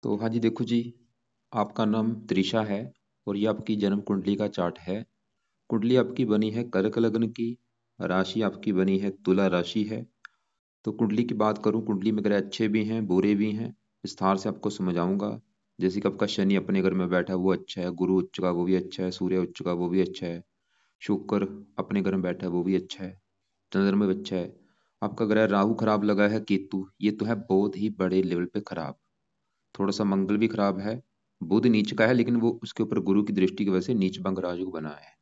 तो हाँ जी, देखो जी, आपका नाम त्रिशा है और ये आपकी जन्म कुंडली का चार्ट है। कुंडली आपकी बनी है कर्क लग्न की, राशि आपकी बनी है तुला राशि है। तो कुंडली की बात करूं, कुंडली में ग्रह अच्छे भी हैं बुरे भी हैं, विस्तार से आपको समझाऊंगा। जैसे कि आपका शनि अपने घर में बैठा है वो अच्छा है, गुरु उच्च का वो भी अच्छा है, सूर्य उच्च का वो भी अच्छा है, शुक्र अपने घर में बैठा है वो भी अच्छा है, चंद्रमा भी अच्छा है। आपका ग्रह राहु खराब लगा है, केतु ये तो है बहुत ही बड़े लेवल पे खराब। थोड़ा सा मंगल भी खराब है, बुध नीच का है लेकिन वो उसके ऊपर गुरु की दृष्टि की वजह से नीच भंग राजयोग बना है।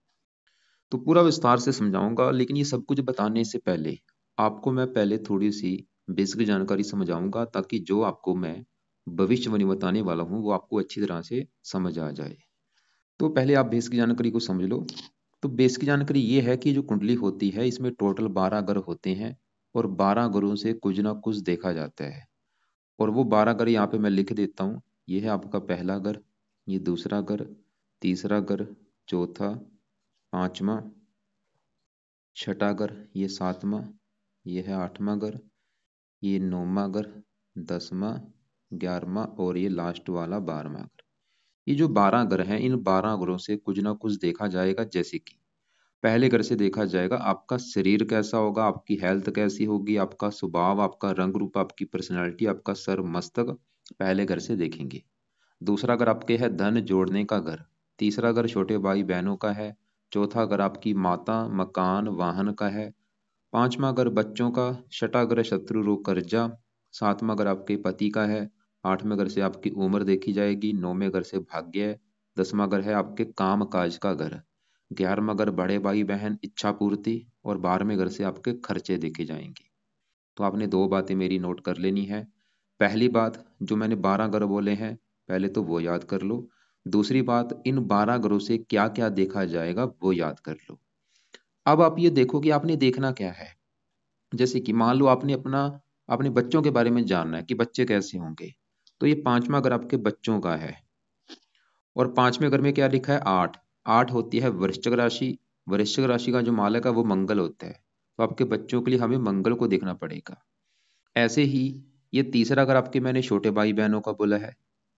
तो पूरा विस्तार से समझाऊंगा, लेकिन ये सब कुछ बताने से पहले आपको मैं पहले थोड़ी सी बेसिक जानकारी समझाऊंगा, ताकि जो आपको मैं भविष्यवाणी बताने वाला हूँ वो आपको अच्छी तरह से समझ आ जाए। तो पहले आप बेसिक जानकारी को समझ लो। तो बेसिक जानकारी ये है कि जो कुंडली होती है इसमें टोटल 12 ग्रह होते हैं और 12 ग्रहों से कुछ ना कुछ देखा जाता है। और वो 12 घर यहाँ पे मैं लिख देता हूँ। ये है आपका पहला घर, ये दूसरा घर, तीसरा घर, चौथा, पांचवा, छठा घर, ये सातवां, ये है आठवां घर, ये नौवां घर, 10वां, 11वां और ये लास्ट वाला 12वां घर। ये जो 12 घर हैं इन 12 घरों से कुछ ना कुछ देखा जाएगा। जैसे कि पहले घर से देखा जाएगा आपका शरीर कैसा होगा, आपकी हेल्थ कैसी होगी, आपका स्वभाव, आपका रंग रूप, आपकी पर्सनैलिटी, आपका सर मस्तक पहले घर से देखेंगे। दूसरा घर आपके है धन जोड़ने का घर। तीसरा घर छोटे भाई बहनों का है। चौथा घर आपकी माता मकान वाहन का है। पांचवा घर बच्चों का। छठा घर शत्रु रोग कर्जा। सातवां घर आपके पति का है। आठवें घर से आपकी उम्र देखी जाएगी। नौवें घर से भाग्य है। 10वां घर है आपके काम काज का घर। 11वां घर बड़े भाई बहन इच्छा पूर्ति। और 12वें घर से आपके खर्चे देखे जाएंगे। तो आपने दो बातें मेरी नोट कर लेनी है। पहली बात, जो मैंने 12 ग्रह बोले हैं पहले तो वो याद कर लो। दूसरी बात, इन 12 ग्रहों से क्या क्या देखा जाएगा वो याद कर लो। अब आप ये देखो कि आपने देखना क्या है। जैसे कि मान लो आपने अपने बच्चों के बारे में जानना है कि बच्चे कैसे होंगे। तो ये पांचवा घर आपके बच्चों का है। और पांचवें घर में क्या लिखा है? आठ। आठ होती है वृश्चिक राशि। वृश्चिक राशि का जो मालक है वो मंगल होता है। तो आपके बच्चों के लिए हमें मंगल को देखना पड़ेगा। ऐसे ही ये तीसरा अगर आपके मैंने छोटे भाई बहनों का बोला है,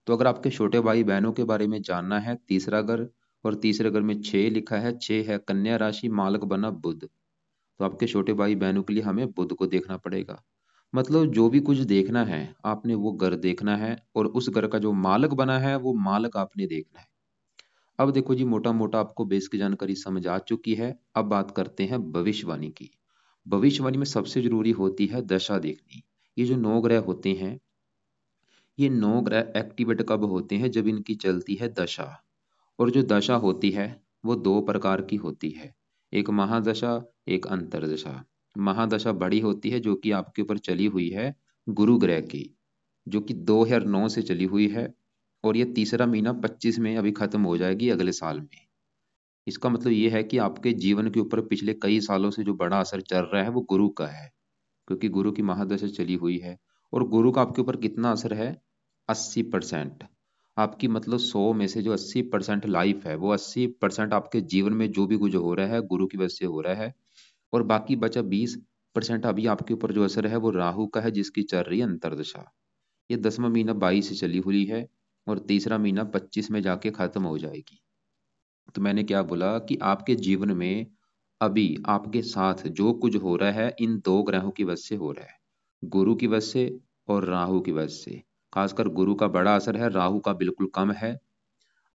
तो अगर आपके छोटे भाई बहनों के बारे में जानना है, तीसरा घर, और तीसरे घर में 6 लिखा है, 6 है कन्या राशि, मालक बना बुध। तो आपके छोटे भाई बहनों के लिए हमें बुध को देखना पड़ेगा। मतलब जो भी कुछ देखना है आपने वो घर देखना है, और उस घर का जो मालक बना है वो मालक आपने देखना है। अब देखो जी, मोटा मोटा आपको बेस की जानकारी समझ आ चुकी है। अब बात करते हैं भविष्यवाणी की। भविष्यवाणी में सबसे जरूरी होती है दशा देखनी। ये जो 9 ग्रह होते हैं, ये 9 ग्रह एक्टिवेट कब होते हैं? जब इनकी चलती है दशा। और जो दशा होती है वो दो प्रकार की होती है, एक महादशा, एक अंतरदशा। महादशा बड़ी होती है जो कि आपके ऊपर चली हुई है गुरु ग्रह की, जो कि 2009 से चली हुई है। और ये तीसरा महीना 25 में अभी खत्म हो जाएगी अगले साल में। इसका मतलब ये है कि आपके जीवन के ऊपर पिछले कई सालों से जो बड़ा असर चल रहा है वो गुरु का है, क्योंकि गुरु की महादशा चली हुई है। और गुरु का आपके ऊपर कितना असर है? 80%। आपकी मतलब 100 में से जो 80% लाइफ है, वो 80% आपके जीवन में जो भी कुछ हो रहा है गुरु की वजह से हो रहा है। और बाकी बचा 20% अभी आपके ऊपर जो असर है वो राहु का है, जिसकी चल रही है अंतरदशा। ये 10वां महीना 22 से चली हुई है, और तीसरा महीना 25 में जाके खत्म हो जाएगी। तो मैंने क्या बोला कि आपके जीवन में अभी आपके साथ जो कुछ हो रहा है इन दो ग्रहों की वजह से हो रहा है, गुरु की वजह से और राहु की वजह से। खासकर गुरु का बड़ा असर है, राहु का बिल्कुल कम है।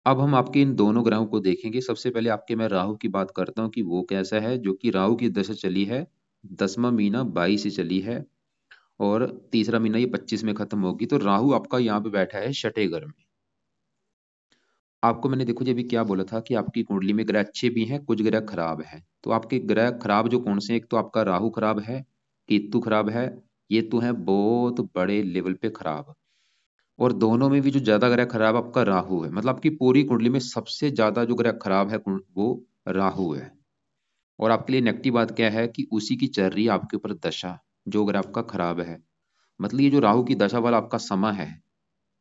अब हम आपके इन दोनों ग्रहों को देखेंगे। सबसे पहले आपके मैं राहु की बात करता हूँ कि वो कैसा है। जो कि राहु की दशा चली है, 10वां महीना 22 से चली है, और तीसरा महीना ये 25 में खत्म होगी। तो राहु आपका यहाँ पे बैठा है छठे घर में। आपको मैंने देखो जी अभी क्या बोला था कि आपकी कुंडली में ग्रह अच्छे भी हैं कुछ ग्रह खराब हैं। तो आपके ग्रह खराब जो कौन से हैं? एक तो आपका राहु खराब है, केतु खराब है, ये तो है बहुत बड़े लेवल पे खराब। और दोनों में भी जो ज्यादा ग्रह खराब आपका राहु है। मतलब आपकी पूरी कुंडली में सबसे ज्यादा जो ग्रह खराब है वो राहु है। और आपके लिए नेगेटिव बात क्या है कि उसी की चल रही है आपके ऊपर दशा, जो ग्रह आपका खराब है। मतलब ये जो राहु की दशा वाला आपका समय है,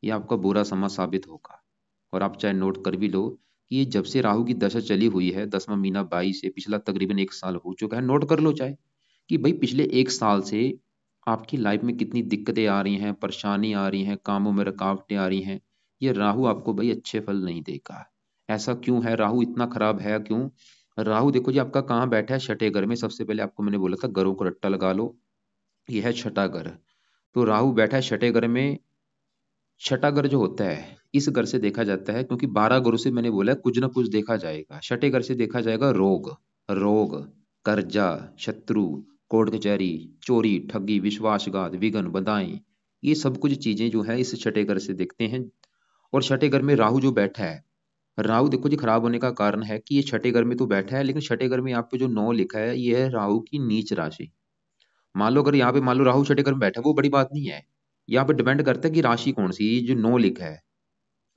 ये आपका बुरा समय साबित होगा। और आप चाहे नोट कर भी लो कि ये जब से राहु की दशा चली हुई है, 10वां महीना 22 से पिछला तकरीबन 1 साल हो चुका है। नोट कर लो चाहे कि भाई पिछले 1 साल से आपकी लाइफ में कितनी दिक्कतें आ रही हैं, परेशानी आ रही हैं, कामों में रुकावटें आ रही हैं, ये राहु आपको भाई अच्छे फल नहीं देगा। ऐसा क्यों है, राहु इतना खराब है क्यों? राहु देखो जी आपका कहाँ बैठा है, छठे घर में। सबसे पहले आपको मैंने बोला था घरों को रट्टा लगा लो, यह है छठा घर। तो राहु बैठा है छठे घर में। छठा घर जो होता है इस घर से देखा जाता है, क्योंकि 12 घरों से मैंने बोला है कुछ ना कुछ देखा जाएगा। छठे घर से देखा जाएगा रोग, रोग, कर्जा, शत्रु, कोर्ट कचहरी, चोरी, ठगी, विश्वासघात, विघ्न, बाधाएं, ये सब कुछ चीजें जो है इस छठे घर से देखते हैं। और छठे घर में राहु जो बैठा है, राहु देखो जी खराब होने का कारण है कि ये छठे घर में तो बैठा है, लेकिन छठे घर में यहाँ पे जो 9 लिखा है ये है राहु की नीच राशि। मान लो अगर यहाँ पे मान लो राहु छठे घर में बैठा है, वो बड़ी बात नहीं है। यहाँ पे डिपेंड करता है कि राशि कौन सी, ये जो 9 लिखा है।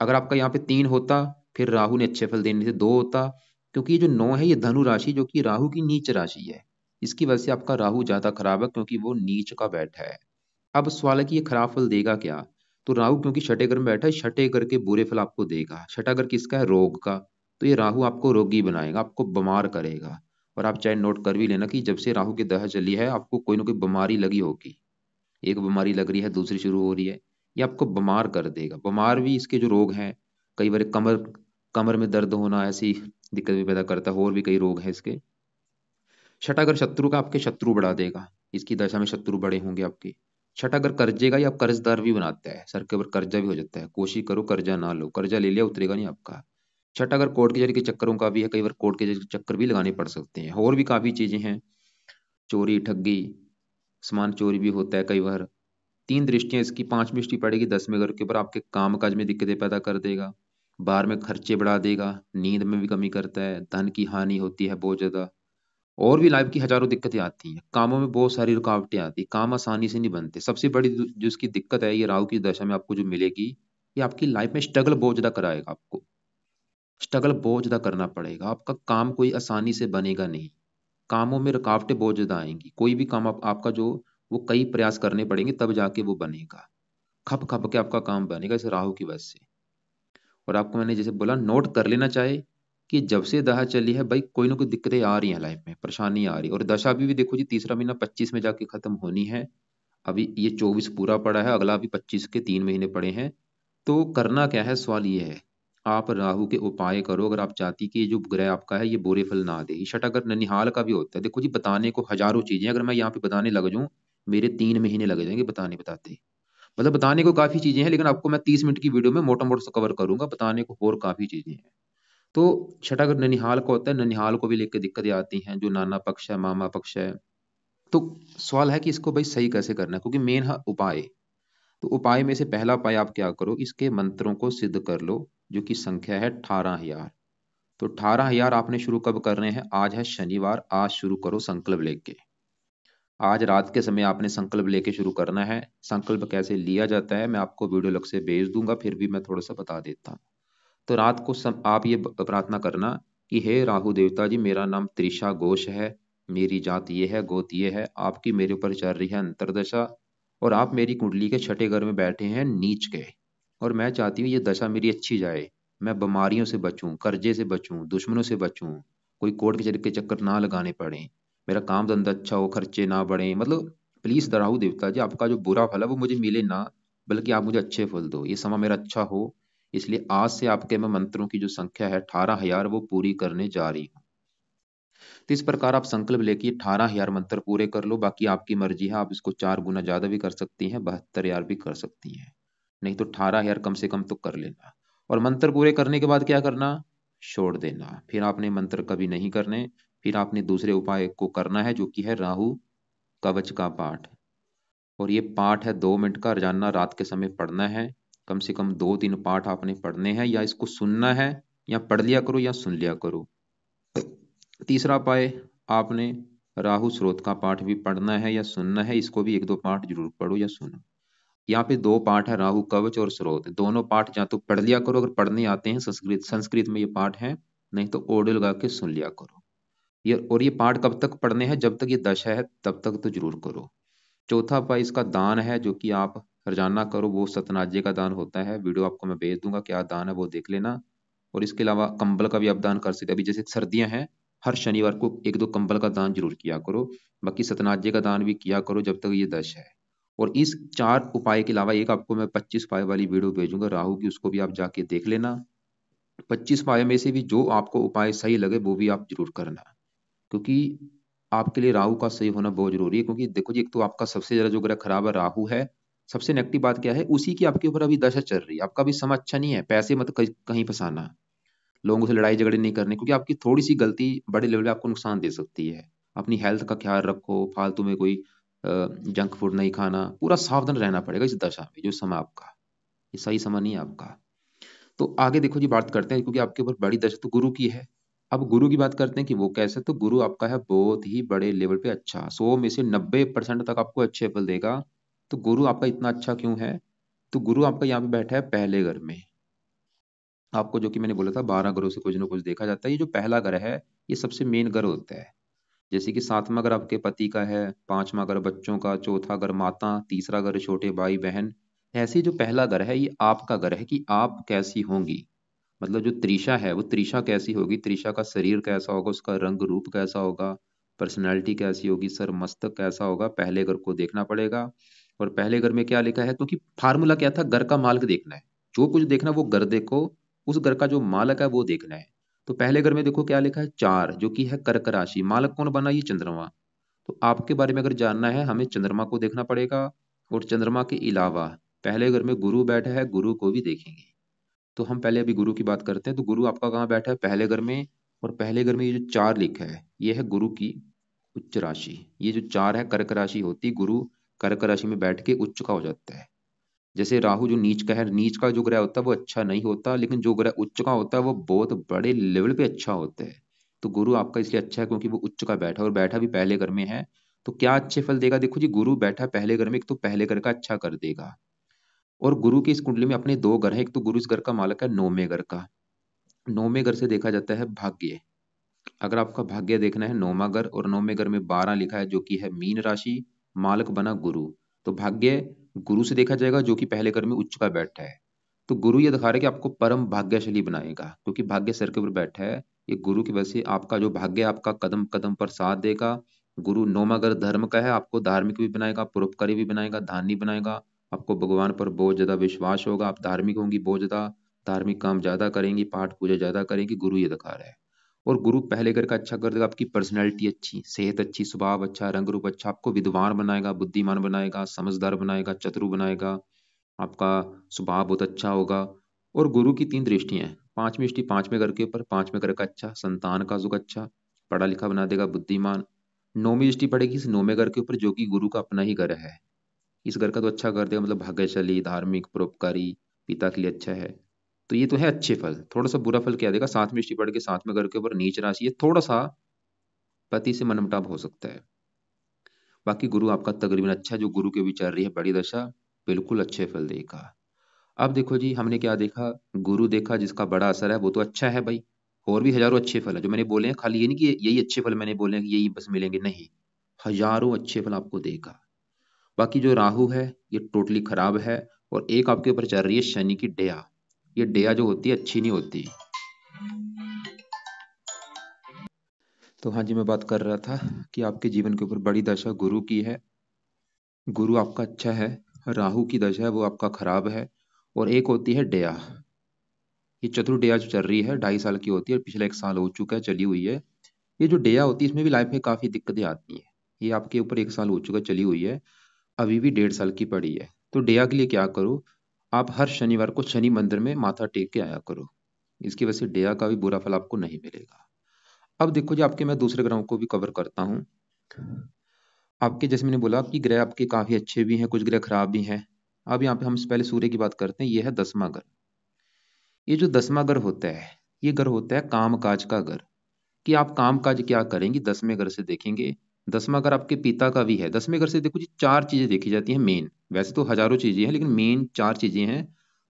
अगर आपका यहाँ पे 3 होता फिर राहु ने अच्छे फल देने से 2 होता, क्योंकि ये जो 9 है ये धनु राशि जो कि राहु की नीच राशि है। इसकी वजह से आपका राहु ज्यादा खराब है, क्योंकि वो नीच का बैठा है। अब सवाल है कि ये खराब फल देगा क्या? तो राहु क्योंकि छठे घर में बैठा है, छठे घर के बुरे फल आपको देगा। छठा घर किसका है, रोग का। तो ये राहु आपको रोगी बनाएगा, आपको बीमार करेगा। और आप चाहे नोट कर भी लेना कि जब से राहु की दशा चली है आपको कोई ना कोई बीमारी लगी होगी। एक बीमारी लग रही है, दूसरी शुरू हो रही है। ये आपको बीमार कर देगा। बीमार भी इसके जो रोग हैं, कई बार कमर कमर में दर्द होना ऐसी दिक्कत भी पैदा करता है। और भी कई रोग हैं इसके। छठा घर शत्रु का आपके शत्रु बढ़ा देगा, इसकी दशा में शत्रु बड़े होंगे आपके। छठा घर कर्जेगा या कर्जदार भी बनाता है, सर के ऊपर कर्जा भी हो जाता है। कोशिश करो कर्जा ना लो, कर्जा ले लिया उतरेगा नहीं आपका। छठा घर कोर्ट कचहरी के चक्करों का भी है, कई बार कोर्ट कचहरी के चक्कर भी लगाने पड़ सकते हैं। और भी काफी चीजें हैं, चोरी ठगी, सामान चोरी भी होता है कई बार। 3 दृष्टियां इसकी, 5वीं दृष्टि पड़ेगी 10वें घर के ऊपर, आपके काम काज में दिक्कतें पैदा कर देगा। बाहर में खर्चे बढ़ा देगा, नींद में भी कमी करता है, धन की हानि होती है बहुत ज्यादा। और भी लाइफ की हजारों दिक्कतें आती हैं, कामों में बहुत सारी रुकावटें आती हैं, काम आसानी से नहीं बनते। सबसे बड़ी जो इसकी दिक्कत है, ये राहु की दशा में आपको जो मिलेगी, ये आपकी लाइफ में स्ट्रगल बहुत ज्यादा कराएगा आपको। स्ट्रगल बहुत ज्यादा करना पड़ेगा, आपका काम कोई आसानी से बनेगा नहीं। कामों में रुकावटें बहुत ज्यादा आएंगी, कोई भी काम आपका जो, वो कई प्रयास करने पड़ेंगे तब जाके वो बनेगा। खप खप के आपका काम बनेगा इस राहु की वजह से। और आपको मैंने जैसे बोला नोट कर लेना चाहे कि जब से दशा चली है भाई कोई ना कोई दिक्कतें आ रही हैं लाइफ में, परेशानी आ रही है। और दशा भी देखो जी तीसरा महीना 25 में जाके खत्म होनी है। अभी ये 24 पूरा पड़ा है, अगला भी 25 के 3 महीने पड़े हैं। तो करना क्या है, सवाल ये है, आप राहु के उपाय करो अगर आप चाहती कि ये जो ग्रह आपका है ये बुरे फल ना दे। छठ अगर ननिहाल का भी होता है, देखो जी बताने को हजारों चीजें, अगर मैं यहाँ पे बताने लग जाऊं मेरे 3 महीने लग जाएंगे बताने बताते। मतलब बताने को काफी चीजें हैं, लेकिन आपको मैं 30 मिनट की वीडियो में मोटा मोटा सा कवर करूंगा, बताने को और काफी चीजें हैं। तो छठा अगर ननिहाल का होता है, ननिहाल को भी लेकर दिक्कतें आती हैं, जो नाना पक्ष है मामा पक्ष है। तो सवाल है कि इसको भाई सही कैसे करना है, क्योंकि मेन है उपाय। तो उपाय में से पहला उपाय आप क्या करो, इसके मंत्रों को सिद्ध कर लो, जो कि संख्या है 18,000। तो 18,000 आपने शुरू कब करने हैं, आज है शनिवार, आज शुरू करो संकल्प लेके। आज रात के समय आपने संकल्प लेके शुरू करना है। संकल्प कैसे लिया जाता है मैं आपको वीडियो लग से भेज दूंगा, फिर भी मैं थोड़ा सा बता देता हूँ। तो रात को आप ये प्रार्थना करना कि हे राहु देवता जी, मेरा नाम त्रिशा घोष है, मेरी जात ये है, गोत ये है, आपकी मेरे ऊपर चल रही है अंतरदशा, और आप मेरी कुंडली के छठे घर में बैठे हैं नीच के। और मैं चाहती हूँ ये दशा मेरी अच्छी जाए, मैं बीमारियों से बचूं, कर्जे से बचूं, दुश्मनों से बचूं, कोई कोर्ट कचहरी के चक्कर ना लगाने पड़े, मेरा काम धंधा अच्छा हो, खर्चे ना बढ़े। मतलब प्लीज राहु देवता जी, आपका जो बुरा फल है वो मुझे मिले ना, बल्कि आप मुझे अच्छे फल दो, ये समय मेरा अच्छा हो। इसलिए आज से आपके मैं मंत्रों की जो संख्या है 18,000 वो पूरी करने जा रही हूँ। तो इस प्रकार आप संकल्प लेके 18,000 मंत्र पूरे कर लो। बाकी आपकी मर्जी है, आप इसको 4 गुना ज्यादा भी कर सकती हैं, 72,000 भी कर सकती हैं। नहीं तो 18,000 कम से कम तो कर लेना। और मंत्र पूरे करने के बाद क्या करना, छोड़ देना। फिर आपने मंत्र कभी नहीं करने। फिर आपने दूसरे उपाय को करना है, जो कि है राहु कवच का पाठ। और ये पाठ है 2 मिनट का, रोजाना रात के समय पढ़ना है। कम से कम 2-3 पाठ आपने पढ़ने हैं, या इसको सुनना है, या पढ़ लिया करो या सुन लिया करो। तीसरा उपाय, आपने राहु स्रोत का पाठ भी पढ़ना है या सुनना है, इसको भी 1-2 पाठ जरूर पढ़ो या सुनो। यहाँ पे 2 पाठ है, राहु कवच और स्रोत। दोनों पाठ या तो पढ़ लिया करो अगर पढ़ने आते हैं, संस्कृत संस्कृत में ये पाठ है, नहीं तो ऑडियो लगा के सुन लिया करो। ये पाठ कब तक पढ़ने हैं, जब तक ये दशा है तब तक तो जरूर करो। चौथा उपाय इसका दान है, जो कि आप रोजाना करो, वो सतनाजे का दान होता है। वीडियो आपको मैं भेज दूंगा क्या दान है वो देख लेना। और इसके अलावा कंबल का भी आप दान कर सकते हैं, अभी जैसे सर्दियां हैं, हर शनिवार को 1-2 कंबल का दान जरूर किया करो। बाकी सतनाजे का दान भी किया करो जब तक ये दशा है। और इस 4 उपाय के अलावा एक आपको मैं 25 उपाय वाली वीडियो भेजूंगा राहु की, उसको भी आप जाके देख लेना। 25 उपाय में से भी जो आपको उपाय सही लगे वो भी आप जरूर करना, क्योंकि आपके लिए राहु का सही होना बहुत जरूरी है। क्योंकि देखो जी, एक तो आपका सबसे ज्यादा जो ग्रह खराब है राहु है। सबसे नेगेटिव बात क्या है, उसी की आपके ऊपर अभी दशा चल रही है। आपका भी समय अच्छा नहीं है, पैसे मत कहीं फंसाना, लोगों से लड़ाई झगड़े नहीं करने, क्योंकि आपकी थोड़ी सी गलती बड़े लेवल पे आपको नुकसान दे सकती है। अपनी हेल्थ का ख्याल रखो, फालतू में कोई जंक फूड नहीं खाना, पूरा सावधान रहना पड़ेगा इस दशा में। जो समय आपका ये सही समय नहीं है आपका। तो आगे देखो जी, बात करते हैं, क्योंकि आपके ऊपर बड़ी दशा तो गुरु की है। अब गुरु की बात करते हैं कि वो कैसे। तो गुरु आपका है बहुत ही बड़े लेवल पे अच्छा, 100 में से 90% तक आपको अच्छे फल देगा। तो गुरु आपका इतना अच्छा क्यों है, तो गुरु आपका यहाँ पे बैठा है पहले घर में। आपको जो कि मैंने बोला था 12 घरों से कुछ ना कुछ देखा जाता है। ये जो पहला घर है ये सबसे मेन घर होता है। जैसे कि 7वां घर आपके पति का है, 5वां घर बच्चों का, चौथा घर माता, तीसरा घर छोटे भाई बहन। ऐसे जो पहला घर है ये आपका घर है कि आप कैसी होंगी। मतलब जो त्रिशा है वो त्रिशा कैसी होगी, त्रिशा का शरीर कैसा होगा, उसका रंग रूप कैसा होगा, पर्सनैलिटी कैसी होगी, सर मस्तक कैसा होगा, पहले घर को देखना पड़ेगा। और पहले घर में क्या लिखा है, क्योंकि फार्मूला क्या था, घर का मालिक देखना है। जो कुछ देखना वो घर देखो, उस घर का जो मालिक है वो देखना है। तो पहले घर में देखो क्या लिखा है, 4, जो कि है कर्क राशि। मालिक कौन बना, ये चंद्रमा। तो आपके बारे में अगर जानना है हमें चंद्रमा को देखना पड़ेगा। और चंद्रमा के अलावा पहले घर में गुरु बैठा है, गुरु को भी देखेंगे। तो हम पहले अभी गुरु की बात करते हैं। तो गुरु आपका कहाँ बैठा है, पहले घर में। और पहले घर में ये जो 4 लिखा है ये है गुरु की उच्च राशि। ये जो 4 है कर्क राशि होती, गुरु कर्क राशि में बैठ के उच्च का हो जाता है। जैसे राहु जो नीच का है, नीच का जो ग्रह होता है वो अच्छा नहीं होता, लेकिन जो ग्रह उच्च का होता है वो बहुत बड़े लेवल पे अच्छा होता है। तो गुरु आपका इसलिए अच्छा है क्योंकि वो उच्च का बैठा है और बैठा भी पहले घर में है। तो क्या अच्छे फल देगा, देखो जी, गुरु बैठा पहले घर में, एक तो पहले घर का अच्छा कर देगा। और गुरु की इस कुंडली में अपने 2 घर है। एक तो गुरु इस घर का मालक है 9वें घर का। 9वें घर से देखा जाता है भाग्य। अगर आपका भाग्य देखना है 9वां घर, और 9वें घर में 12 लिखा है जो कि है मीन राशि, मालक बना गुरु। तो भाग्य गुरु से देखा जाएगा जो कि पहले घर में उच्च का बैठा है। तो गुरु ये दिखा रहा है कि आपको परम भाग्यशाली बनाएगा, क्योंकि भाग्य सर के ऊपर बैठा है। ये गुरु की वजह से आपका जो भाग्य है आपका कदम कदम पर साथ देगा। गुरु 9वां घर धर्म का है, आपको धार्मिक भी बनाएगा, परोपकारी भी बनाएगा, दानी बनाएगा। आपको भगवान पर बहुत ज्यादा विश्वास होगा, आप धार्मिक होंगी बहुत ज्यादा, धार्मिक काम ज्यादा करेंगी, पाठ पूजा ज्यादा करेंगी, गुरु ये दिखा रहा है। और गुरु पहले घर का अच्छा कर देगा, आपकी पर्सनैलिटी अच्छी, सेहत अच्छी, स्वभाव अच्छा, रंग रूप अच्छा, आपको विद्वान बनाएगा, बुद्धिमान बनाएगा, समझदार बनाएगा, चतुर बनाएगा। आपका स्वभाव बहुत अच्छा होगा। और गुरु की 3 दृष्टियां हैं, 5वीं दृष्टि 5वें घर के ऊपर, 5वें घर का अच्छा, संतान का सुख अच्छा, पढ़ा लिखा बना देगा, बुद्धिमान। 9वीं दृष्टि पड़ेगी इस 9वें घर के ऊपर जो कि गुरु का अपना ही घर है। इस घर का तो अच्छा कर देगा, मतलब भाग्यशाली, धार्मिक, परोपकारी, पिता के लिए अच्छा है। तो ये तो है अच्छे फल। थोड़ा सा बुरा फल क्या देगा, 7वीं दृष्टि पड़ के 7वें घर के ऊपर नीच राशि है, थोड़ा सा पति से मनमुटाव हो सकता है। बाकी गुरु आपका तकरीबन अच्छा है, जो गुरु के भी चल रही है बड़ी दशा, बिल्कुल अच्छे फल देगा। अब देखो जी, हमने क्या देखा, गुरु देखा जिसका बड़ा असर है वो तो अच्छा है भाई। और भी हजारों अच्छे फल है जो मैंने बोले हैं, खाली ये नहीं कि यही अच्छे फल मैंने बोले हैं कि यही बस मिलेंगे, नहीं, हजारों अच्छे फल आपको देगा। बाकी जो राहु है ये टोटली खराब है। और एक आपके ऊपर चल रही है शनि की डेया। ये डेया जो होती है अच्छी नहीं होती। तो हाँ जी, मैं बात कर रहा था कि आपके जीवन के ऊपर बड़ी दशा गुरु की है। गुरु आपका अच्छा है, राहु की दशा है वो आपका खराब है। और एक होती है डेया। ये चतुर डेया जो चल रही है 2.5 साल की होती है, पिछला 1 साल हो चुका है चली हुई है। ये जो डेया होती है इसमें भी लाइफ में काफी दिक्कतें आती हैं। ये आपके ऊपर 1 साल हो चुका है चली हुई है, अभी भी 1.5 साल की पड़ी है। तो डेया के लिए क्या करो, आप हर शनिवार को शनि मंदिर में माथा टेक के आया करो। इसकी वजह से डेया का भी बुरा फल आपको नहीं मिलेगा। अब देखो जी, आपके मैं दूसरे ग्रहों को भी कवर करता हूँ। आपके जैसे मैंने बोला कि ग्रह आपके काफी अच्छे भी हैं, कुछ ग्रह खराब भी हैं। अब यहाँ पे हम पहले सूर्य की बात करते हैं, ये है 10वां घर। ये जो 10वां घर होता है ये घर होता है काम काज का घर, कि आप काम काज क्या करेंगे 10वें घर से देखेंगे। 10वां घर आपके पिता का भी है। 10वें घर से देखो जी 4 चीजें देखी जाती हैं मेन, वैसे तो हजारों चीजें हैं लेकिन मेन 4 चीजें हैं।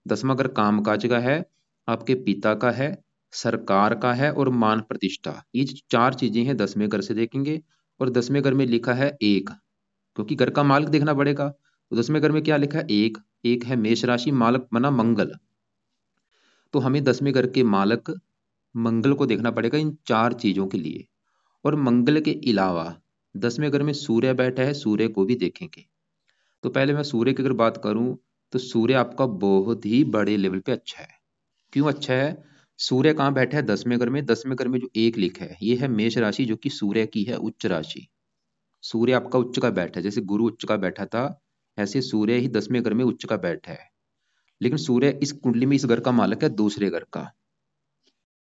10वां घर काम काज का है, आपके पिता का है, सरकार का है और मान प्रतिष्ठा। ये जो 4 चीजें हैं 10वें घर से देखेंगे। और 10वें घर में लिखा है एक, क्योंकि घर का मालिक देखना पड़ेगा। तो 10वें घर में क्या लिखा है, एक। एक है मेष राशि, मालक बना मंगल। तो हमें 10वें घर के मालक मंगल को देखना पड़ेगा इन 4 चीजों के लिए। और मंगल के अलावा 10वें घर में सूर्य बैठा है, सूर्य को भी देखेंगे। तो पहले मैं सूर्य की अगर बात करूं तो सूर्य आपका बहुत ही बड़े लेवल पे अच्छा है। क्यों अच्छा है? सूर्य कहाँ बैठा है? 10वें घर में। 10वें घर में जो एक लिखा है ये है मेष राशि, जो कि सूर्य की है उच्च राशि। सूर्य आपका उच्च का बैठा है, जैसे गुरु उच्च का बैठा था ऐसे सूर्य ही 10वें घर में उच्च का बैठा है। लेकिन सूर्य इस कुंडली में इस घर का मालिक है दूसरे घर का।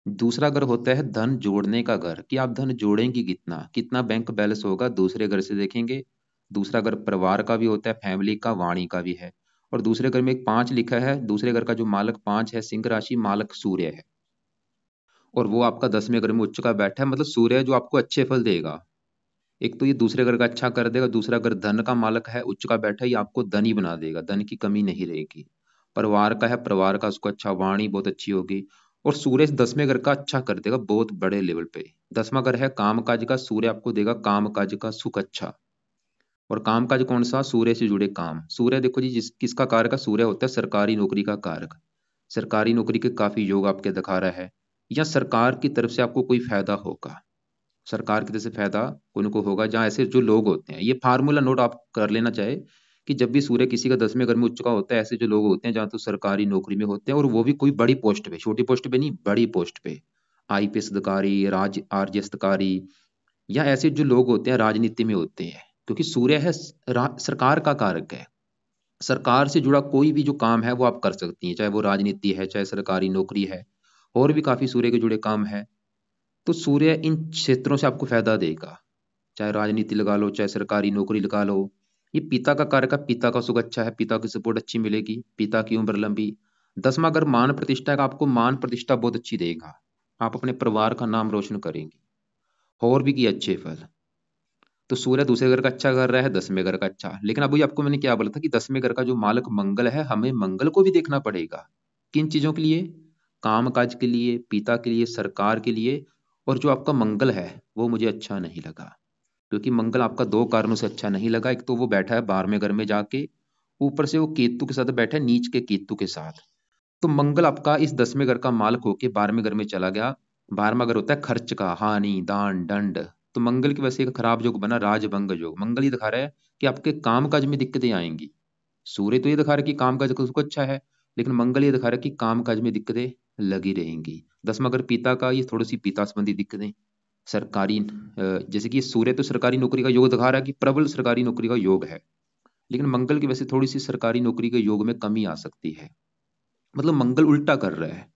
दूसरा घर होता है धन जोड़ने का घर, कि आप धन जोड़ेंगे कितना, कितना बैंक बैलेंस होगा दूसरे घर से देखेंगे। दूसरा घर परिवार का भी होता है, फैमिली का, वाणी का भी है। और दूसरे घर में एक 5 लिखा है, दूसरे घर का जो मालक 5 है, सिंह राशि, मालक सूर्य है। और वो आपका 10वें घर में उच्च का बैठा है, मतलब सूर्य जो आपको अच्छे फल देगा। एक तो ये दूसरे घर का अच्छा कर देगा, दूसरा घर धन का मालक है, उच्च का बैठा है, ये आपको धनी बना देगा, धन की कमी नहीं रहेगी। परिवार का है, परिवार का उसको अच्छा, वाणी बहुत अच्छी होगी। और सूर्य 10वें घर का अच्छा कर देगा बहुत बड़े लेवल पे। 10वां घर है काम काज का, सूर्य आपको देगा काम काज का सुख अच्छा। और काम काज कौन सा? सूर्य से जुड़े काम। सूर्य देखो जी, जिस किसका कारक है? सूर्य होता है सरकारी नौकरी का कारक। सरकारी नौकरी के काफी योग आपके दिखा रहा है, या सरकार की तरफ से आपको कोई फायदा होगा। सरकार की तरफ से फायदा उनको होगा, जहाँ ऐसे जो लोग होते हैं, ये फार्मूला नोट आप कर लेना चाहे कि जब भी सूर्य किसी का 10वें घर में उच्च का होता है, ऐसे जो लोग होते हैं जहाँ तो सरकारी नौकरी में होते हैं, और वो भी कोई बड़ी पोस्ट पे, छोटी पोस्ट पे नहीं, बड़ी पोस्ट पे, आईपीएस अधिकारी, राज आरजेएस अधिकारी, या ऐसे जो लोग होते हैं राजनीति में होते हैं। क्योंकि सूर्य है सरकार का कारक है। सरकार से जुड़ा कोई भी जो काम है वो आप कर सकती हैं, चाहे वो राजनीति है, चाहे सरकारी नौकरी है, और भी काफी सूर्य के जुड़े काम है। तो सूर्य इन क्षेत्रों से आपको फायदा देगा, चाहे राजनीति लगा लो, चाहे सरकारी नौकरी लगा लो। ये पिता का कारक है, पिता का सुख अच्छा है, पिता की सपोर्ट अच्छी मिलेगी, पिता की उम्र लंबी। 10वां घर मान प्रतिष्ठा का, आपको मान प्रतिष्ठा बहुत अच्छी देगा, आप अपने परिवार का नाम रोशन करेंगे, और भी की अच्छे फल। तो सूर्य दूसरे घर का अच्छा कर रहा है, 10वें घर का अच्छा। लेकिन अभी आपको मैंने क्या बोला था कि 10वें घर का जो मालक मंगल है, हमें मंगल को भी देखना पड़ेगा। किन चीजों के लिए? काम काज के लिए, पिता के लिए, सरकार के लिए। और जो आपका मंगल है वो मुझे अच्छा नहीं लगा, क्योंकि मंगल आपका 2 कारणों से अच्छा नहीं लगा। एक तो वो बैठा है 12वें घर में जाके, ऊपर से वो केतु के साथ बैठा है, नीच के केतु के साथ। तो मंगल आपका इस 10वें घर का मालक होके 12वें घर में चला गया। 12वां घर होता है खर्च का, हानि, दान, दंड। तो मंगल की वजह से एक खराब योग बना, राजभंग योग। मंगल ये दिखा रहा है कि आपके काम काज में दिक्कतें आएंगी। सूर्य तो ये दिखा रहा है कि काम काज उसको अच्छा है, लेकिन मंगल ये दिखा रहा है कि काम काज में दिक्कतें लगी रहेंगी। 10वां घर पिता का, ये थोड़ी सी पिता संबंधी दिक्कतें। सरकारी जैसे कि सूर्य तो सरकारी नौकरी का योग दिखा रहा है कि प्रबल सरकारी नौकरी का योग है, लेकिन मंगल की वजह से थोड़ी सी सरकारी नौकरी के योग में कमी आ सकती है। मतलब मंगल उल्टा कर रहा है।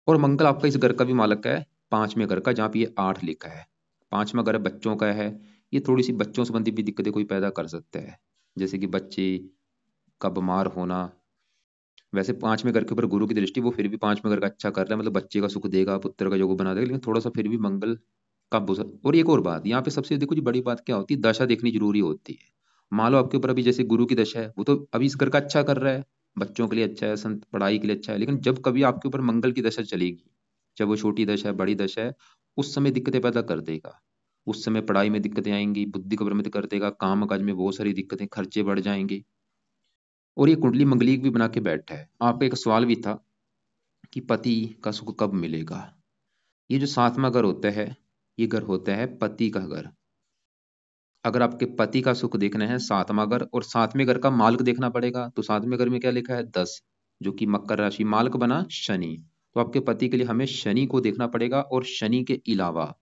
और मंगल आपका इस घर का भी मालक है, 5वें घर का, जहाँ पे ये 8 लिखा है। 5वां घर बच्चों का है, ये थोड़ी सी बच्चों संबंधी भी दिक्कतें कोई पैदा कर सकता है, जैसे कि बच्चे का बीमार होना। वैसे 5वें घर के ऊपर गुरु की दृष्टि, वो फिर भी 5वें घर का अच्छा कर रहा है, मतलब बच्चे का सुख देगा, पुत्र का योग बना देगा, लेकिन थोड़ा सा फिर भी मंगल का और एक और बात यहाँ पे सबसे देखो जी बड़ी बात क्या होती है, दशा देखनी जरूरी होती है। मान लो आपके ऊपर अभी जैसे गुरु की दशा है, वो तो अभी इस घर का अच्छा कर रहा है, बच्चों के लिए अच्छा है, संत पढ़ाई के लिए अच्छा है, लेकिन जब कभी आपके ऊपर मंगल की दशा चलेगी, चाहे वो छोटी दशा है, बड़ी दशा है, उस समय दिक्कतें पैदा कर देगा। उस समय पढ़ाई में दिक्कतें आएंगी, बुद्धि को भ्रमित कर देगा, काम काज में बहुत सारी दिक्कतें, खर्चे बढ़ जाएंगे। और ये कुंडली मंगलिक भी बना के बैठा है। आपका एक सवाल भी था कि पति का सुख कब मिलेगा। ये जो 7वां घर होता है, ये घर होता है पति का घर। अगर आपके पति का सुख देखना है, 7वां घर, और 7वें घर का मालक देखना पड़ेगा, तो 7वें घर में क्या लिखा है? 10, जो कि मकर राशि, मालक बना शनि। तो आपके पति के लिए हमें शनि को देखना पड़ेगा। और शनि के अलावा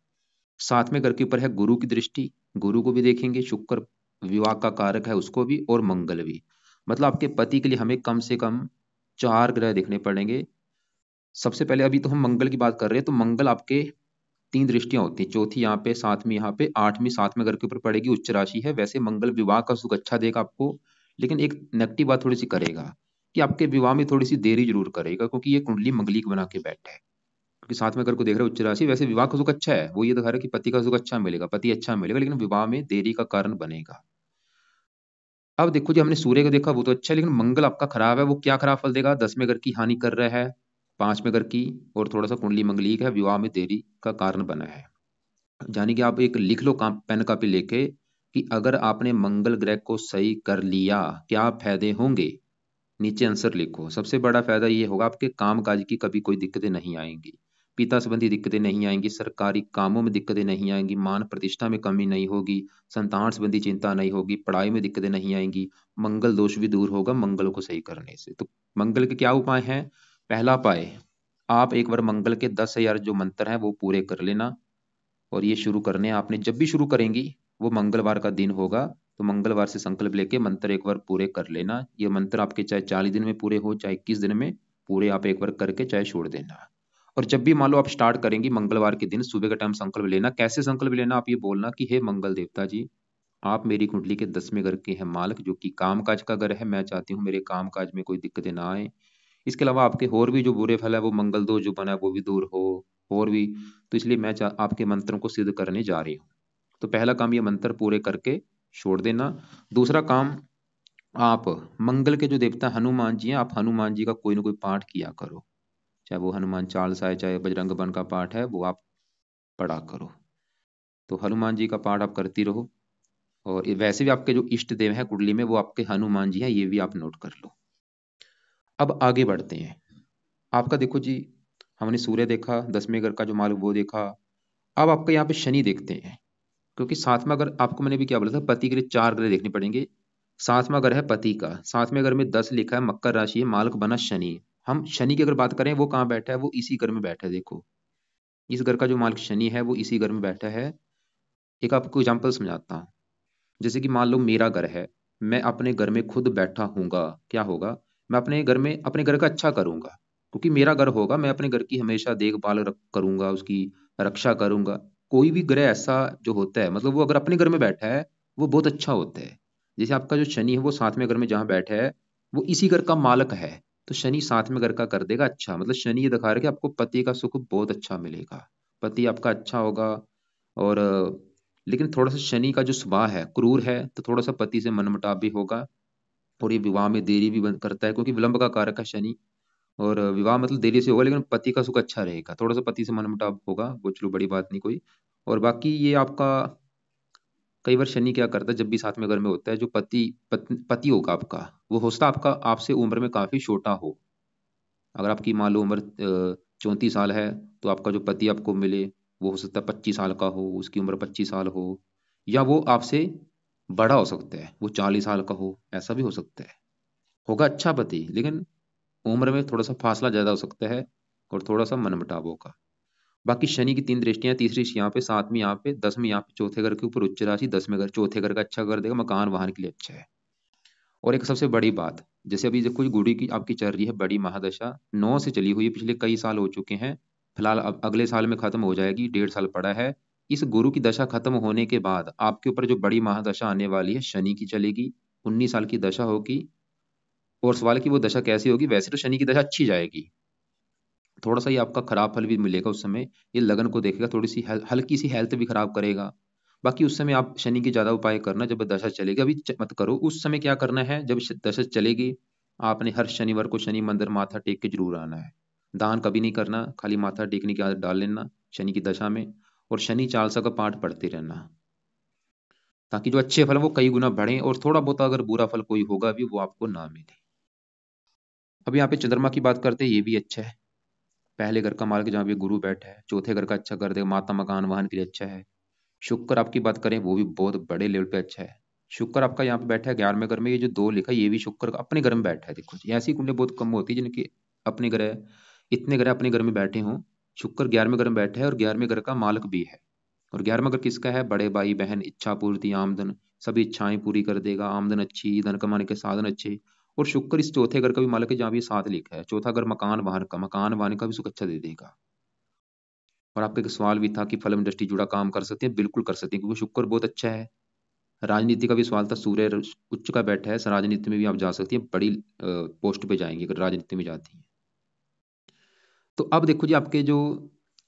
7वें घर के ऊपर है गुरु की दृष्टि, गुरु को भी देखेंगे, शुक्र विवाह का कारक है उसको भी, और मंगल भी। मतलब आपके पति के लिए हमें कम से कम 4 ग्रह देखने पड़ेंगे। सबसे पहले अभी तो हम मंगल की बात कर रहे हैं, तो मंगल आपके 3 दृष्टियां होती हैं, चौथी यहाँ पे, 7वीं यहाँ पे, 8वीं 7वें घर के ऊपर पड़ेगी, उच्च राशि है। वैसे मंगल विवाह का सुख अच्छा देगा आपको, लेकिन एक नेगेटिव बात थोड़ी सी करेगा कि आपके विवाह में थोड़ी सी देरी जरूर करेगा, क्योंकि ये कुंडली मंगलिक बना के बैठा है। क्योंकि 7वें घर को देख रहे हो उच्च राशि, वैसे विवाह का सुख अच्छा है, वो ये दिखा रहा है कि पति का सुख अच्छा मिलेगा, पति अच्छा मिलेगा, लेकिन विवाह में देरी का कारण बनेगा। अब देखो जी, हमने सूर्य को देखा, वो तो अच्छा है, लेकिन मंगल आपका खराब है। वो क्या खराब फल देगा? 10वें घर की हानि कर रहा है, 5वें घर की, और थोड़ा सा कुंडली मंगलिक है, विवाह में देरी का कारण बना है। यानी कि आप एक लिख लो काम पेन कापी लेके कि अगर आपने मंगल ग्रह को सही कर लिया, क्या फायदे होंगे। नीचे आंसर लिखो। सबसे बड़ा फायदा ये होगा, आपके काम काज की कभी कोई दिक्कतें नहीं आएंगी। पिता संबंधी दिक्कतें नहीं आएंगी, सरकारी कामों में दिक्कतें नहीं आएंगी, मान प्रतिष्ठा में कमी नहीं होगी, संतान संबंधी चिंता नहीं होगी, पढ़ाई में दिक्कतें नहीं आएंगी, मंगल दोष भी दूर होगा मंगल को सही करने से। तो मंगल के क्या उपाय हैं? पहला उपाय, आप एक बार मंगल के 10,000 जो मंत्र हैं वो पूरे कर लेना, और ये शुरू करने आपने जब भी शुरू करेंगी वो मंगलवार का दिन होगा, तो मंगलवार से संकल्प लेके मंत्र एक बार पूरे कर लेना। ये मंत्र आपके चाहे 40 दिन में पूरे हो चाहे 21 दिन में पूरे, आप एक बार करके चाहे छोड़ देना। और जब भी मान लो आप स्टार्ट करेंगी मंगलवार के दिन सुबह का टाइम संकल्प लेना। कैसे संकल्प लेना? आप ये बोलना कि हे मंगल देवता जी, आप मेरी कुंडली के 10वें घर के हैं मालक, जो कि काम काज का घर है। मैं चाहती हूँ मेरे काम काज में कोई दिक्कतें ना आए। इसके अलावा आपके और भी जो बुरे फल है, वो मंगल दोष जो बना है वो भी दूर हो, और भी। तो इसलिए मैं आपके मंत्रों को सिद्ध करने जा रही हूँ। तो पहला काम ये मंत्र पूरे करके छोड़ देना। दूसरा काम, आप मंगल के जो देवता हनुमान जी हैं, आप हनुमान जी का कोई ना कोई पाठ किया करो। चाहे वो हनुमान चालीसा है, चाहे बजरंग बन का पाठ है, वो आप पढ़ा करो। तो हनुमान जी का पाठ आप करती रहो। और वैसे भी आपके जो इष्ट देव हैं कुंडली में वो आपके हनुमान जी हैं, ये भी आप नोट कर लो। अब आगे बढ़ते हैं। आपका देखो जी, हमने सूर्य देखा, 10वें घर का जो मालिक वो देखा। अब आपका यहाँ पे शनि देखते हैं, क्योंकि सातवां घर आपको मैंने भी क्या बोला था, पति के लिए 4 ग्रह देखने पड़ेंगे। सातवां घर है पति का, 7वें घर में 10 लिखा है, मकर राशि है, मालिक बना शनि। हम शनि की अगर बात करें वो कहाँ बैठा है? वो इसी घर में बैठा है। देखो, इस घर का जो मालिक शनि है वो इसी घर में बैठा है। एक आपको एग्जाम्पल समझाता हूँ। जैसे कि मान लो मेरा घर है, मैं अपने घर में खुद बैठा हूँगा, क्या होगा? मैं अपने घर में अपने घर का अच्छा करूंगा, क्योंकि मेरा घर होगा। मैं अपने घर की हमेशा देखभाल करूंगा, उसकी रक्षा करूंगा। कोई भी ग्रह ऐसा जो होता है, मतलब वो अगर अपने घर में बैठा है वो बहुत अच्छा होता है। जैसे आपका जो शनि है वो 7वें घर में जहाँ बैठा है वो इसी घर का मालक है। तो शनि 7वें घर का कर देगा अच्छा। मतलब शनि ये दिखा रहा है कि आपको पति का सुख बहुत अच्छा मिलेगा, पति आपका अच्छा होगा। और लेकिन थोड़ा सा शनि का जो स्वभाव है क्रूर है, तो थोड़ा सा पति से मनमुटाव भी होगा। और ये विवाह में देरी भी करता है, क्योंकि विलंब का कारक है शनि। और विवाह मतलब देरी से होगा, लेकिन पति का सुख अच्छा रहेगा। थोड़ा सा पति से मनमुटाव होगा, वो चलो बड़ी बात नहीं कोई। और बाकी ये आपका, कई बार शनि क्या करता है, जब भी 7वें घर में होता है, जो पति होगा आपका, वो हो सकता है आपका आपसे उम्र में काफी छोटा हो। अगर आपकी मान लो उम्र 34 साल है, तो आपका जो पति आपको मिले वो हो सकता है 25 साल का हो, उसकी उम्र 25 साल हो। या वो आपसे बड़ा हो सकता है, वो 40 साल का हो, ऐसा भी हो सकता है। होगा अच्छा पति, लेकिन उम्र में थोड़ा सा फासला ज्यादा हो सकता है, और थोड़ा सा मनमुटाव होगा। बाकी शनि की 3 दृष्टियां, तीसरी यहाँ पे, 7वीं यहाँ पे, 10वीं यहाँ पे, चौथे घर के ऊपर उच्च राशि, 10वें घर, चौथे घर का अच्छा कर देगा, मकान वाहन के लिए अच्छा है। और एक सबसे बड़ी बात, जैसे अभी देखो गुरु की आपकी चल रही है बड़ी महादशा, 9 से चली हुई है, पिछले कई साल हो चुके हैं। फिलहाल अब अगले साल में खत्म हो जाएगी, 1.5 साल पड़ा है। इस गुरु की दशा खत्म होने के बाद आपके ऊपर जो बड़ी महादशा आने वाली है शनि की चलेगी। 19 साल की दशा होगी। और सवाल की वो दशा कैसी होगी? वैसे तो शनि की दशा अच्छी जाएगी, थोड़ा सा ही आपका खराब फल भी मिलेगा उस समय। ये लगन को देखेगा, थोड़ी सी हल्की सी हेल्थ भी खराब करेगा। बाकी उस समय आप शनि की ज्यादा उपाय करना जब दशा चलेगी, अभी मत करो। उस समय क्या करना है, जब दशा चलेगी, आपने हर शनिवार को शनि मंदिर माथा टेक के जरूर आना है। दान कभी नहीं करना, खाली माथा टेकने की आदत डाल लेना शनि की दशा में। और शनि चालीसा का पाठ पढ़ते रहना, ताकि जो अच्छे फल हैं वो कई गुना बढ़े, और थोड़ा बहुत अगर बुरा फल कोई होगा भी वो आपको ना मिले। अब यहाँ पे चंद्रमा की बात करते हैं, ये भी अच्छा है। पहले घर का मालिक जहाँ पे गुरु बैठा है, चौथे घर का अच्छा कर देगा, माता मकान वाहन के लिए अच्छा है। शुक्र आपकी बात करें वो भी बहुत बड़े लेवल पे अच्छा है। शुक्र आपका यहाँ पे बैठा है 11वें घर में, ये जो 2 लिखा है ये भी शुक्र का अपने घर में बैठा है। देखो जी, ऐसी कुंडली बहुत कम होती है जिनके अपने ग्रह, इतने ग्रह अपने घर में बैठे हों। शुक्र 11वें घर में बैठा है, और 11वें घर का मालिक भी है। और 11वां घर किसका है? बड़े भाई बहन, इच्छा पूर्ति, आमदन, सभी इच्छाएं पूरी कर देगा, आमदन अच्छी, धन कमाने के साधन अच्छे। और शुक्र इस चौथे घर का भी मालिक है, जहाँ भी 7 लिखा है। चौथा घर मकान वाहन का, मकान वाहन का भी सुख अच्छा दे देगा। और आपका एक सवाल भी था कि फिल्म इंडस्ट्री जुड़ा काम कर सकते हैं, बिल्कुल कर सकते हैं, क्योंकि शुक्र बहुत अच्छा है। राजनीति का भी सवाल था, सूर्य उच्च का बैठा है, राजनीति में भी आप जा सकती हैं, बड़ी पोस्ट पे जाएंगे अगर राजनीति में जाती हैं। तो अब देखो जी, आपके जो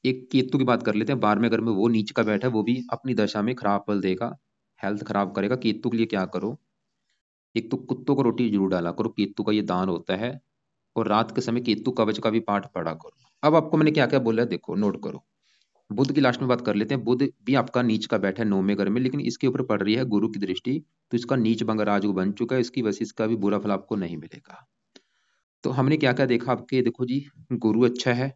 एक केतु की बात कर लेते हैं, 12वें घर में वो नीच का बैठा है, वो भी अपनी दशा में खराब फल देगा, हेल्थ खराब करेगा। केतु के लिए क्या करो, एक तो कुत्तों को रोटी जरूर डाला करो, केतु का ये दान होता है। और रात के समय केतु कवच का भी पाठ पढ़ा करो। अब आपको मैंने क्या क्या बोला है, देखो नोट करो। बुध की लास्ट में बात कर लेते हैं। बुध भी आपका नीच का बैठा है 9वें घर में, लेकिन इसके ऊपर पड़ रही है गुरु की दृष्टि, तो इसका नीच भंग राजयोग बन चुका है, इसकी वजह से इसका भी बुरा फल आपको नहीं मिलेगा। तो हमने क्या क्या देखा आपके, देखो जी, गुरु अच्छा है,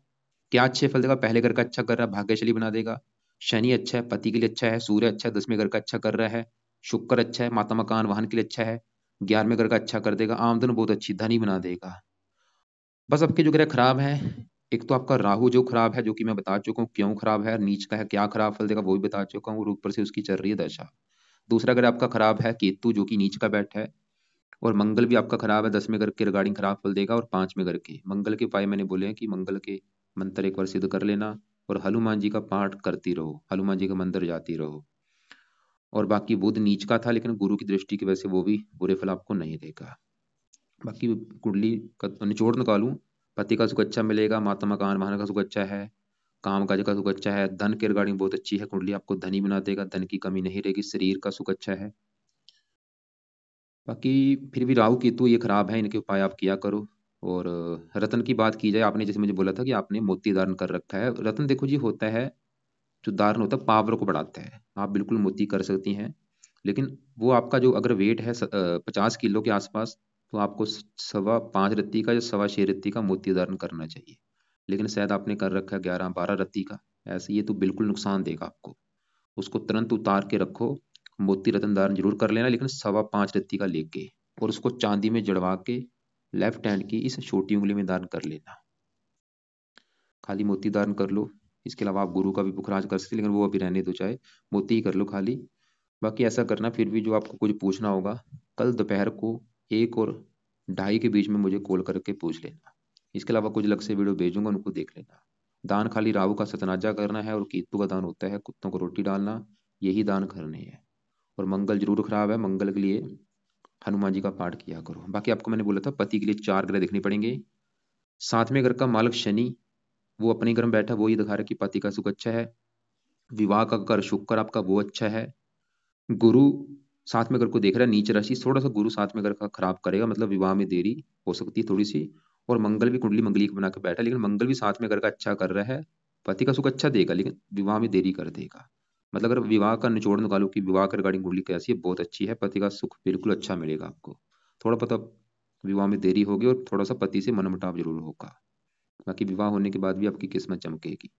क्या अच्छे फल देगा? पहले घर का अच्छा कर रहा है, भाग्यशाली बना देगा। शनि अच्छा है, पति के लिए अच्छा है। सूर्य अच्छा है, 10वें घर का अच्छा कर रहा है। शुक्र अच्छा है, माता मकान वाहन के लिए अच्छा है। 11वें घर का अच्छा कर देगा, आमदन बहुत अच्छी, धनी बना देगा। बस आपके जो ग्रह खराब है, एक तो आपका राहु जो खराब है, जो कि मैं बता चुका हूँ क्यों खराब है, नीच का है, क्या खराब फल देगा वो भी बता चुका हूँ, और ऊपर से उसकी चल रही है दशा। दूसरा ग्रह आपका खराब है केतु, जो कि नीच का बैठा है। और मंगल भी आपका खराब है, 10वें घर के रिगार्डिंग खराब फल देगा, और 5वें घर के। मंगल के उपाय मैंने बोले हैं कि मंगल के मंत्र एक बार सिद्ध कर लेना, और हनुमान जी का पाठ करती रहो, हनुमान जी का मंदिर जाती रहो। और बाकी बुध नीच का था, लेकिन गुरु की दृष्टि की वजह से वो भी बुरे फल आपको नहीं देगा। बाकी कुंडली का निचोड़ निकालूं, पति का सुख अच्छा मिलेगा, माता मकान वाहन का सुख अच्छा है, काम काज का सुख अच्छा है, धन के रिगार्डिंग बहुत अच्छी है कुंडली, आपको धनी बना देगा, धन की कमी नहीं रहेगी, शरीर का सुख अच्छा है। बाकी फिर भी राहु केतु ये खराब है, इनके उपाय आप किया करो। और रतन की बात की जाए, आपने जैसे मुझे बोला था कि आपने मोती धारण कर रखा है, रतन देखो जी होता है, जो धारण होता है पावर को बढ़ाता है। आप बिल्कुल मोती कर सकती हैं, लेकिन वो आपका जो अगर वेट है 50 किलो के आसपास, तो आपको 5.25 रत्ती का या 6.25 रत्ती का मोती धारण करना चाहिए। लेकिन शायद आपने कर रखा है 11-12 रत्ती का, ऐसे ये तो बिल्कुल नुकसान देगा आपको। उसको तुरंत उतार के रखो। मोती रतन धारण जरूर कर लेना, लेकिन 5.25 रत्ती का लेके, और उसको चांदी में जड़वा के लेफ्ट हैंड की इस छोटी उंगली में धारण कर लेना। खाली मोती धारण कर लो। इसके अलावा आप गुरु का भी पुखराज कर सकते, लेकिन वो अभी रहने दो, चाहे मोती ही कर लो खाली। बाकी ऐसा करना, फिर भी जो आपको कुछ पूछना होगा, कल दोपहर को 1 और 2:30 के बीच में मुझे कॉल करके पूछ लेना। इसके अलावा कुछ अलग से वीडियो भेजूंगा, उनको देख लेना। दान खाली राहु का सतनाजा करना है, और केतु का दान होता है कुत्तों को रोटी डालना, यही दान करने हैं। और मंगल जरूर खराब है, मंगल के लिए हनुमान जी का पाठ किया करो। बाकी आपको मैंने बोला था पति के लिए 4 ग्रह देखने पड़ेंगे। 7वें घर का मालक शनि, वो अपने घर में बैठा, वो ये दिखा रहा है कि पति का सुख अच्छा है। विवाह का घर शुक्र आपका वो अच्छा है। गुरु 7वें घर को देख रहा है, नीच राशि, थोड़ा सा गुरु 7वें घर का खराब करेगा, मतलब विवाह में देरी हो सकती है थोड़ी सी। और मंगल भी कुंडली मंगली बना के बैठा है, लेकिन मंगल भी 7वें घर का अच्छा कर रहा है। पति का सुख अच्छा देगा, लेकिन विवाह में देरी कर देगा। मतलब अगर विवाह का निचोड़ निकालो कि विवाह के रिगार्डिंग कुंडली कैसी है, बहुत अच्छी है, पति का सुख बिल्कुल अच्छा मिलेगा आपको। थोड़ा पता विवाह में देरी होगी, और थोड़ा सा पति से मनमुटाव जरूर होगा। बाकी विवाह होने के बाद भी आपकी किस्मत चमकेगी।